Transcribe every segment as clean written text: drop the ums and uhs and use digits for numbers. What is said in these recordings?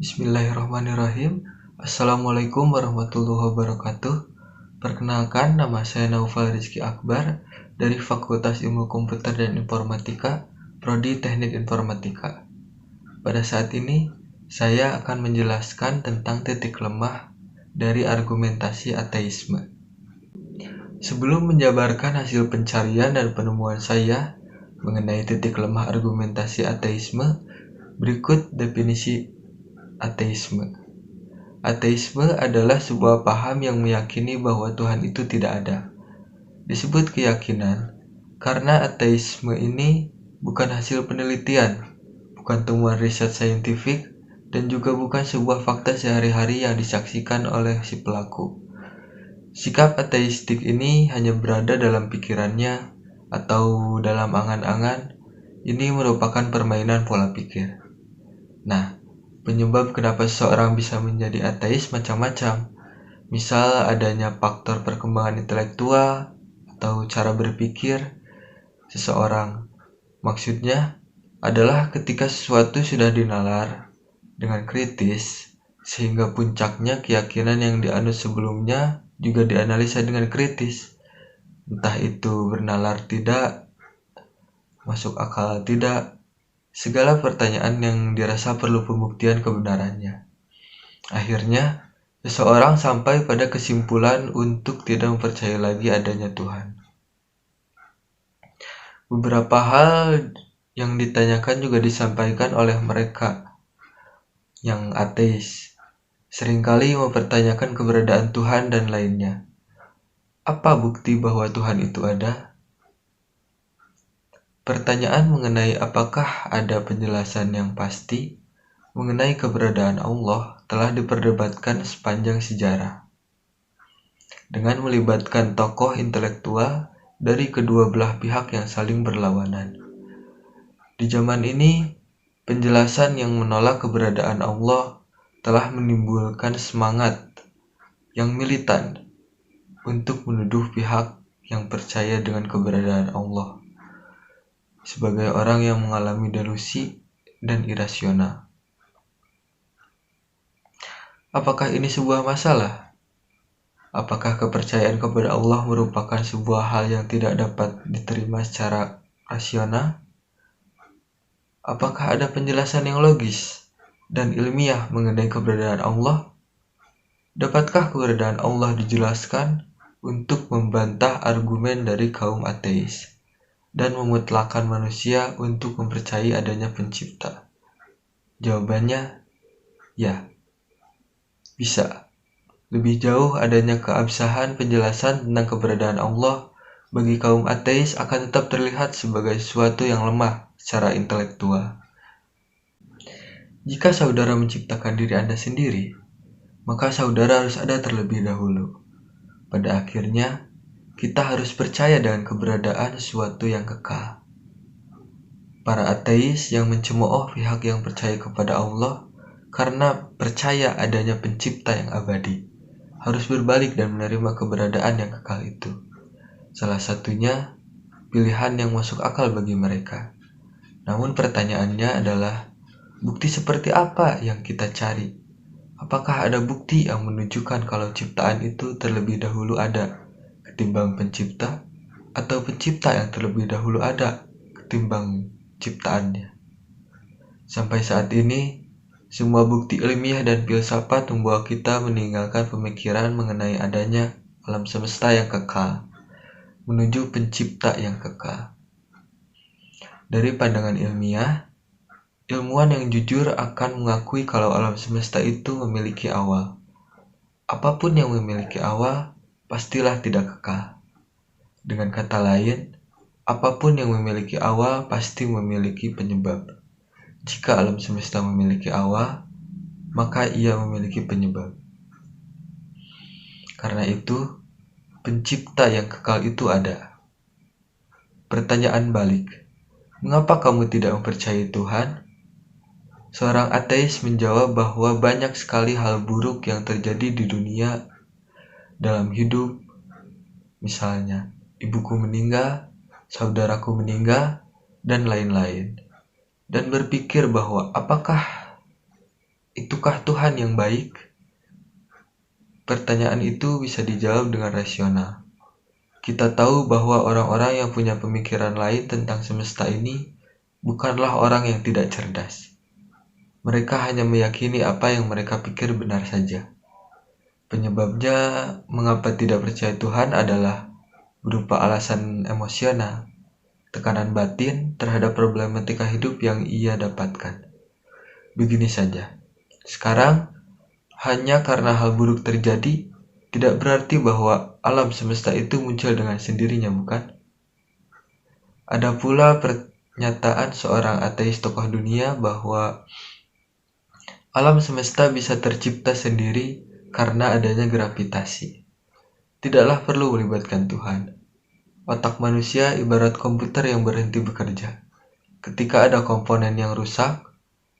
Bismillahirrahmanirrahim. Assalamualaikum warahmatullahi wabarakatuh. Perkenalkan, nama saya Naufal Rizky Akbar dari Fakultas Ilmu Komputer dan Informatika, Prodi Teknik Informatika. Pada saat ini, saya akan menjelaskan tentang titik lemah dari argumentasi ateisme. Sebelum menjabarkan hasil pencarian dan penemuan saya mengenai titik lemah argumentasi ateisme, berikut definisi ateisme. Ateisme adalah sebuah paham yang meyakini bahwa Tuhan itu tidak ada. Disebut keyakinan karena ateisme ini bukan hasil penelitian, bukan temuan riset saintifik, dan juga bukan sebuah fakta sehari-hari yang disaksikan oleh si pelaku. Sikap ateistik ini hanya berada dalam pikirannya atau dalam angan-angan. Ini merupakan permainan pola pikir. Nah, penyebab kenapa seseorang bisa menjadi ateis macam-macam. Misal adanya faktor perkembangan intelektual atau cara berpikir seseorang. Maksudnya adalah ketika sesuatu sudah dinalar dengan kritis, sehingga puncaknya keyakinan yang dianut sebelumnya juga dianalisa dengan kritis. Entah itu bernalar tidak, masuk akal tidak, segala pertanyaan yang dirasa perlu pembuktian kebenarannya. Akhirnya, seseorang sampai pada kesimpulan untuk tidak mempercayai lagi adanya Tuhan. Beberapa hal yang ditanyakan juga disampaikan oleh mereka yang ateis. Seringkali mempertanyakan keberadaan Tuhan dan lainnya. Apa bukti bahwa Tuhan itu ada? Pertanyaan mengenai apakah ada penjelasan yang pasti mengenai keberadaan Allah telah diperdebatkan sepanjang sejarah, dengan melibatkan tokoh intelektual dari kedua belah pihak yang saling berlawanan. Di zaman ini, penjelasan yang menolak keberadaan Allah telah menimbulkan semangat yang militan untuk menuduh pihak yang percaya dengan keberadaan Allah sebagai orang yang mengalami delusi dan irasional. Apakah ini sebuah masalah? Apakah kepercayaan kepada Allah merupakan sebuah hal yang tidak dapat diterima secara rasional? Apakah ada penjelasan yang logis dan ilmiah mengenai keberadaan Allah? Dapatkah keberadaan Allah dijelaskan untuk membantah argumen dari kaum ateis dan memutlakkan manusia untuk mempercayai adanya pencipta? Jawabannya, ya, bisa. Lebih jauh, adanya keabsahan penjelasan tentang keberadaan Allah bagi kaum ateis akan tetap terlihat sebagai sesuatu yang lemah secara intelektual. Jika saudara menciptakan diri Anda sendiri, maka saudara harus ada terlebih dahulu. Pada akhirnya, kita harus percaya dengan keberadaan sesuatu yang kekal. Para ateis yang mencemooh pihak yang percaya kepada Allah karena percaya adanya pencipta yang abadi harus berbalik dan menerima keberadaan yang kekal itu. Salah satunya pilihan yang masuk akal bagi mereka. Namun pertanyaannya adalah, bukti seperti apa yang kita cari? Apakah ada bukti yang menunjukkan kalau ciptaan itu terlebih dahulu ada ketimbang pencipta, atau pencipta yang terlebih dahulu ada ketimbang ciptaannya? Sampai saat ini, semua bukti ilmiah dan filsafat membawa kita meninggalkan pemikiran mengenai adanya alam semesta yang kekal, menuju pencipta yang kekal. Dari pandangan ilmiah, ilmuwan yang jujur akan mengakui kalau alam semesta itu memiliki awal. Apapun yang memiliki awal, pastilah tidak kekal. Dengan kata lain, apapun yang memiliki awal pasti memiliki penyebab. Jika alam semesta memiliki awal, maka ia memiliki penyebab. Karena itu, pencipta yang kekal itu ada. Pertanyaan balik, mengapa kamu tidak mempercayai Tuhan? Seorang ateis menjawab bahwa banyak sekali hal buruk yang terjadi di dunia dalam hidup. Misalnya, ibuku meninggal, saudaraku meninggal, dan lain-lain. Dan berpikir bahwa apakah itukah Tuhan yang baik? Pertanyaan itu bisa dijawab dengan rasional. Kita tahu bahwa orang-orang yang punya pemikiran lain tentang semesta ini bukanlah orang yang tidak cerdas. Mereka hanya meyakini apa yang mereka pikir benar saja. Penyebabnya mengapa tidak percaya Tuhan adalah berupa alasan emosional, tekanan batin terhadap problematika hidup yang ia dapatkan. Begini saja. Sekarang, hanya karena hal buruk terjadi, tidak berarti bahwa alam semesta itu muncul dengan sendirinya, bukan? Ada pula pernyataan seorang ateis tokoh dunia bahwa alam semesta bisa tercipta sendiri karena adanya gravitasi. Tidaklah perlu melibatkan Tuhan. Otak manusia ibarat komputer yang berhenti bekerja. Ketika ada komponen yang rusak,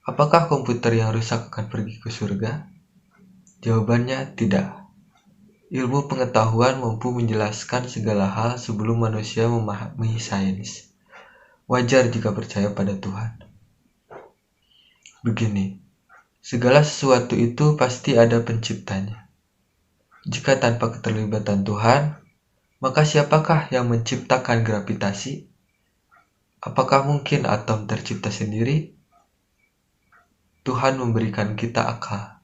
apakah komputer yang rusak akan pergi ke surga? Jawabannya tidak. Ilmu pengetahuan mampu menjelaskan segala hal sebelum manusia memahami sains. Wajar jika percaya pada Tuhan. Begini, segala sesuatu itu pasti ada penciptanya. Jika tanpa keterlibatan Tuhan, maka siapakah yang menciptakan gravitasi? Apakah mungkin atom tercipta sendiri? Tuhan memberikan kita akal.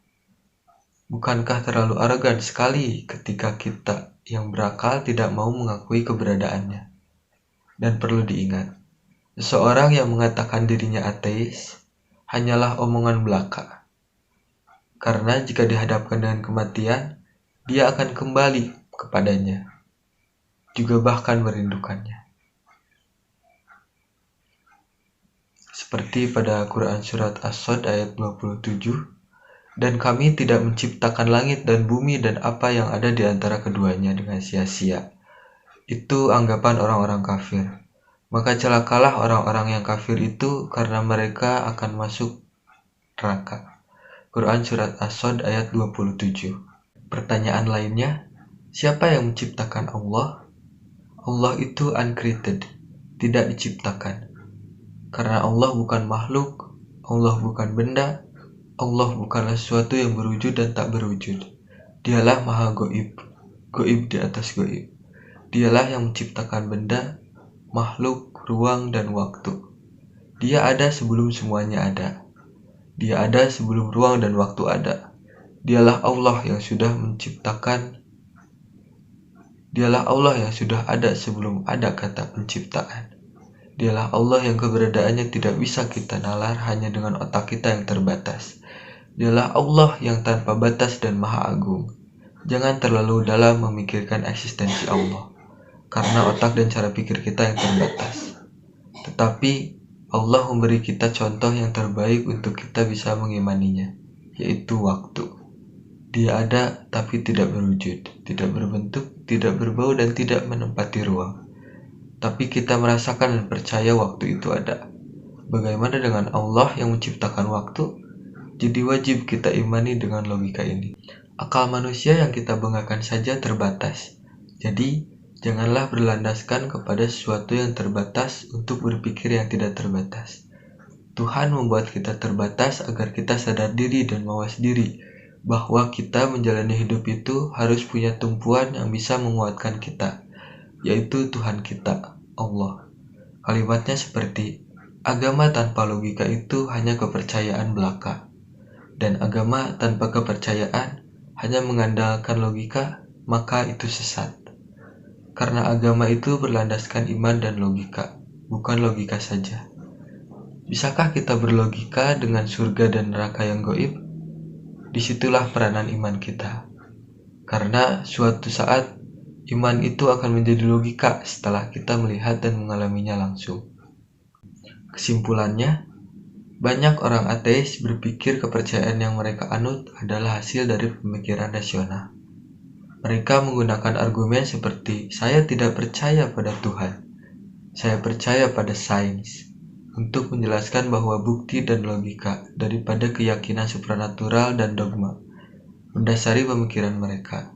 Bukankah terlalu arogan sekali ketika kita yang berakal tidak mau mengakui keberadaannya? Dan perlu diingat, seseorang yang mengatakan dirinya ateis hanyalah omongan belaka. Karena jika dihadapkan dengan kematian, dia akan kembali kepadanya, juga bahkan merindukannya. Seperti pada Quran Surat As-Sod ayat 27, dan kami tidak menciptakan langit dan bumi dan apa yang ada di antara keduanya dengan sia-sia. Itu anggapan orang-orang kafir. Maka celakalah orang-orang yang kafir itu karena mereka akan masuk neraka. Quran Surat As-Sod ayat 27. Pertanyaan lainnya, siapa yang menciptakan Allah? Allah itu uncreated, tidak diciptakan. Karena Allah bukan makhluk, Allah bukan benda, Allah bukanlah sesuatu yang berwujud dan tak berwujud. Dialah maha goib, goib di atas goib. Dialah yang menciptakan benda, makhluk, ruang, dan waktu. Dia ada sebelum semuanya ada. Dia ada sebelum ruang dan waktu ada. Dialah Allah yang sudah menciptakan. Dialah Allah yang sudah ada sebelum ada kata penciptaan. Dialah Allah yang keberadaannya tidak bisa kita nalar hanya dengan otak kita yang terbatas. Dialah Allah yang tanpa batas dan maha agung. Jangan terlalu dalam memikirkan eksistensi Allah, karena otak dan cara pikir kita yang terbatas. Tetapi Allah memberi kita contoh yang terbaik untuk kita bisa mengimaninya, yaitu waktu. Dia ada tapi tidak berwujud, tidak berbentuk, tidak berbau, dan tidak menempati ruang. Tapi kita merasakan dan percaya waktu itu ada. Bagaimana dengan Allah yang menciptakan waktu? Jadi wajib kita imani dengan logika ini. Akal manusia yang kita banggakan saja terbatas. Jadi, janganlah berlandaskan kepada sesuatu yang terbatas untuk berpikir yang tidak terbatas. Tuhan membuat kita terbatas agar kita sadar diri dan mawas diri bahwa kita menjalani hidup itu harus punya tumpuan yang bisa menguatkan kita, yaitu Tuhan kita, Allah. Kalimatnya seperti, agama tanpa logika itu hanya kepercayaan belaka. Dan agama tanpa kepercayaan hanya mengandalkan logika, maka itu sesat. Karena agama itu berlandaskan iman dan logika, bukan logika saja. Bisakah kita berlogika dengan surga dan neraka yang gaib? Disitulah peranan iman kita. Karena suatu saat, iman itu akan menjadi logika setelah kita melihat dan mengalaminya langsung. Kesimpulannya, banyak orang ateis berpikir kepercayaan yang mereka anut adalah hasil dari pemikiran rasional. Mereka menggunakan argumen seperti, saya tidak percaya pada Tuhan, saya percaya pada sains, untuk menjelaskan bahwa bukti dan logika daripada keyakinan supranatural dan dogma mendasari pemikiran mereka.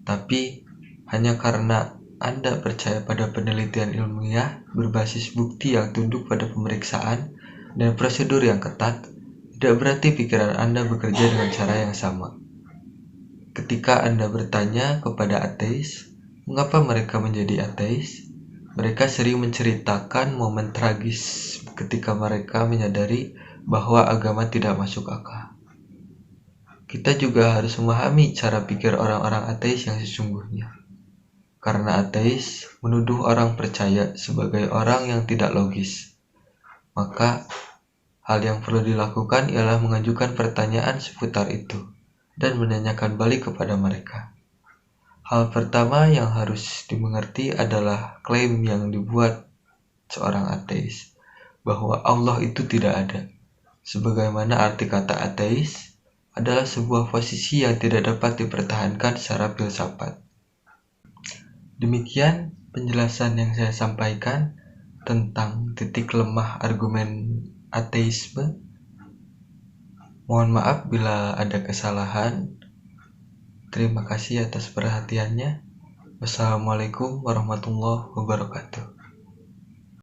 Tapi, hanya karena Anda percaya pada penelitian ilmiah berbasis bukti yang tunduk pada pemeriksaan dan prosedur yang ketat, tidak berarti pikiran Anda bekerja dengan cara yang sama. Ketika Anda bertanya kepada ateis, mengapa mereka menjadi ateis? Mereka sering menceritakan momen tragis ketika mereka menyadari bahwa agama tidak masuk akal. Kita juga harus memahami cara pikir orang-orang ateis yang sesungguhnya. Karena ateis menuduh orang percaya sebagai orang yang tidak logis. Maka, hal yang perlu dilakukan ialah mengajukan pertanyaan seputar itu dan menanyakan balik kepada mereka. Hal pertama yang harus dimengerti adalah klaim yang dibuat seorang ateis, bahwa Allah itu tidak ada. Sebagaimana arti kata ateis adalah sebuah posisi yang tidak dapat dipertahankan secara filsafat. Demikian penjelasan yang saya sampaikan tentang titik lemah argumen ateisme. Mohon maaf bila ada kesalahan. Terima kasih atas perhatiannya. Wassalamualaikum warahmatullahi wabarakatuh.